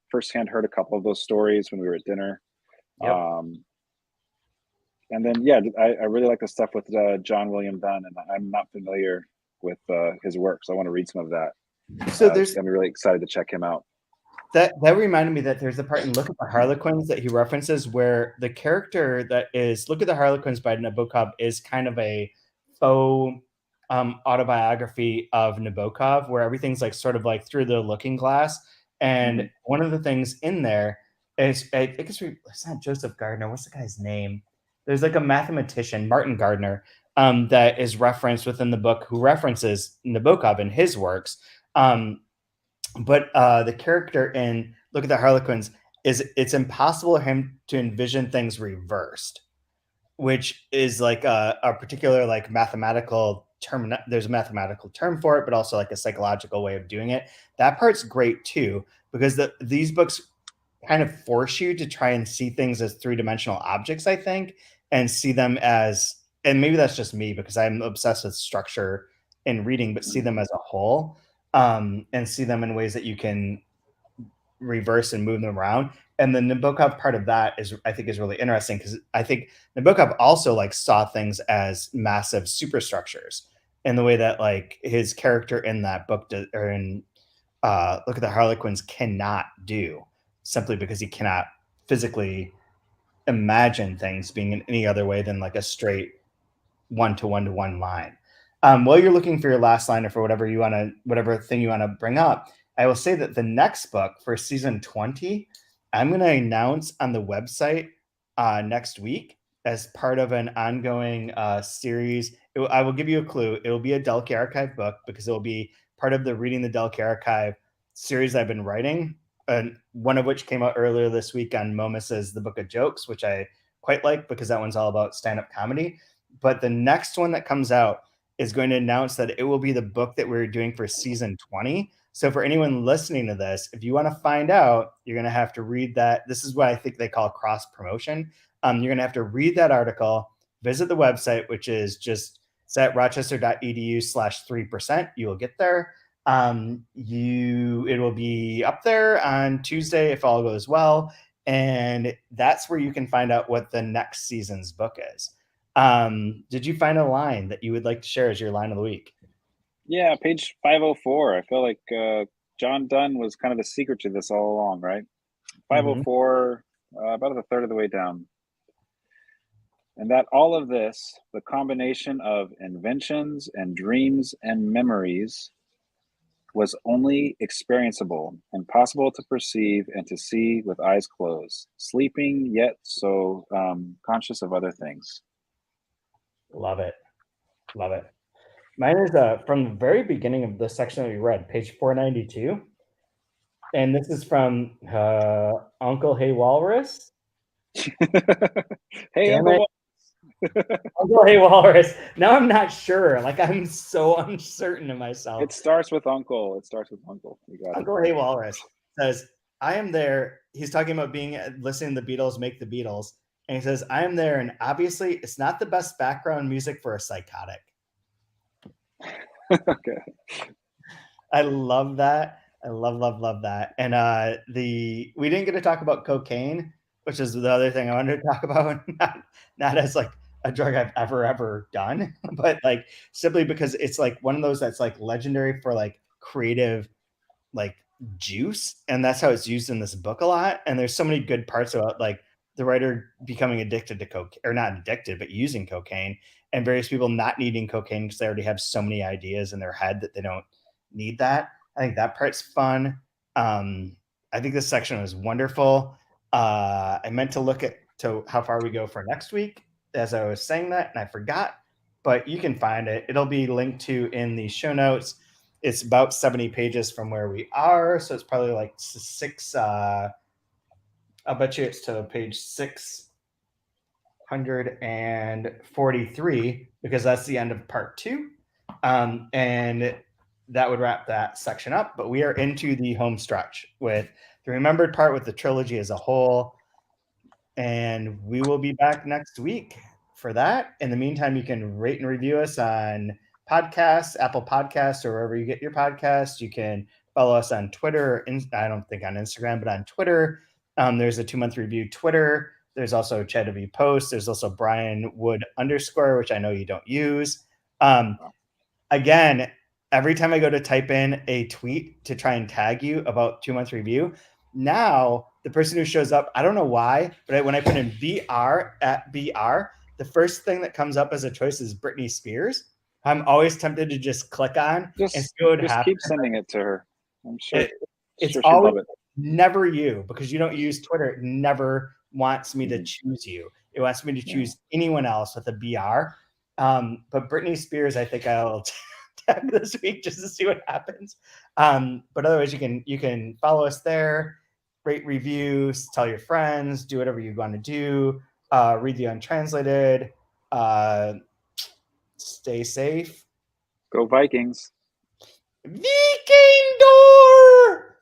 firsthand heard a couple of those stories when we were at dinner. Yep. And then I really like the stuff with John William Dunn, and I'm not familiar with his work, so I want to read some of that. So I'm really excited to check him out. That reminded me that there's a part in Look at the Harlequins that he references where the character that is Look at the Harlequins by Nabokov is kind of a faux autobiography of Nabokov, where everything's like sort of like through the looking glass. And one of the things in there is, I think it's not Joseph Gardner. What's the guy's name? There's like a mathematician, Martin Gardner, that is referenced within the book, who references Nabokov in his works. But the character in Look at the Harlequins it's impossible for him to envision things reversed, which is like a particular like mathematical term. There's a mathematical term for it, but also like a psychological way of doing it. That part's great too, because these books kind of force you to try and see things as three-dimensional objects, I think, and see them as, and maybe that's just me because I'm obsessed with structure in reading, but see them as a whole. And see them in ways that you can reverse and move them around. And the Nabokov part of that I think is really interesting, because I think Nabokov also like saw things as massive superstructures in the way that like his character in that book or in Look at the Harlequins cannot do, simply because he cannot physically imagine things being in any other way than like a straight one-to-one line. While you're looking for your last line or for whatever thing you want to bring up, I will say that the next book for season 20, I'm going to announce on the website next week as part of an ongoing series. I will give you a clue. It will be a Delkey Archive book, because it will be part of the Reading the Delkey Archive series I've been writing, and one of which came out earlier this week on Momus's The Book of Jokes, which I quite like because that one's all about stand-up comedy. But the next one that comes out is going to announce that it will be the book that we're doing for season 20. So for anyone listening to this, if you want to find out, you're going to have to read that. This is what I think they call cross promotion. You're going to have to read that article, visit the website, which is just at rochester.edu/3%. You will get there. It will be up there on Tuesday if all goes well. And that's where you can find out what the next season's book is. Did you find a line that you would like to share as your line of the week? Yeah, page 504. I feel like John Donne was kind of the secret to this all along, right? 504, about a third of the way down. And that all of this, the combination of inventions and dreams and memories, was only experienceable and possible to perceive and to see with eyes closed, sleeping yet so conscious of other things. Love it. Love it. Mine is from the very beginning of the section that we read, page 492. And this is from Uncle Hey Walrus. Hey, Uncle Uncle Hey Walrus. Now I'm not sure. Like, I'm so uncertain of myself. It starts with Uncle. You got Uncle Hey Walrus says, I am there. He's talking about listening to the Beatles make the Beatles. And he says, I am there. And obviously, it's not the best background music for a psychotic. Okay. I love that. I love that. And we didn't get to talk about cocaine, which is the other thing I wanted to talk about. Not as like a drug I've ever done, but like simply because it's like one of those that's like legendary for like creative like juice, and that's how it's used in this book a lot. And there's so many good parts about like the writer becoming addicted to cocaine, or not addicted, but using cocaine, and various people not needing cocaine because they already have so many ideas in their head that they don't need that. I think that part's fun. I think this section was wonderful. I meant to look at to how far we go for next week as I was saying that, and I forgot, but you can find it. It'll be linked to in the show notes. It's about 70 pages from where we are, so it's probably like six. I'll bet you it's to page 643 because that's the end of part 2, and that would wrap that section up. But we are into the home stretch with the remembered part with the trilogy as a whole, and we will be back next week for that. In the meantime, you can rate and review us on podcasts, Apple Podcasts, or wherever you get your podcasts. You can follow us on Twitter. I don't think on Instagram, but on Twitter. There's a 2-month review Twitter. There's also Chad W Post. There's also Brian Wood _, which I know you don't use. Again, every time I go to type in a tweet to try and tag you about 2-month review, now the person who shows up, I don't know why, but when I put in BR at BR, the first thing that comes up as a choice is Britney Spears. I'm always tempted to just click on and see what just happens. keep sending it to her. I'm sure. It's always never you, because you don't use Twitter. It never wants me to choose you. It wants me to choose anyone else with a BR. But Britney Spears, I think I'll tag this week just to see what happens. But otherwise, you can follow us there, rate, reviews, tell your friends, do whatever you want to do. Read the Untranslated. Stay safe. Go Vikings. Viking door!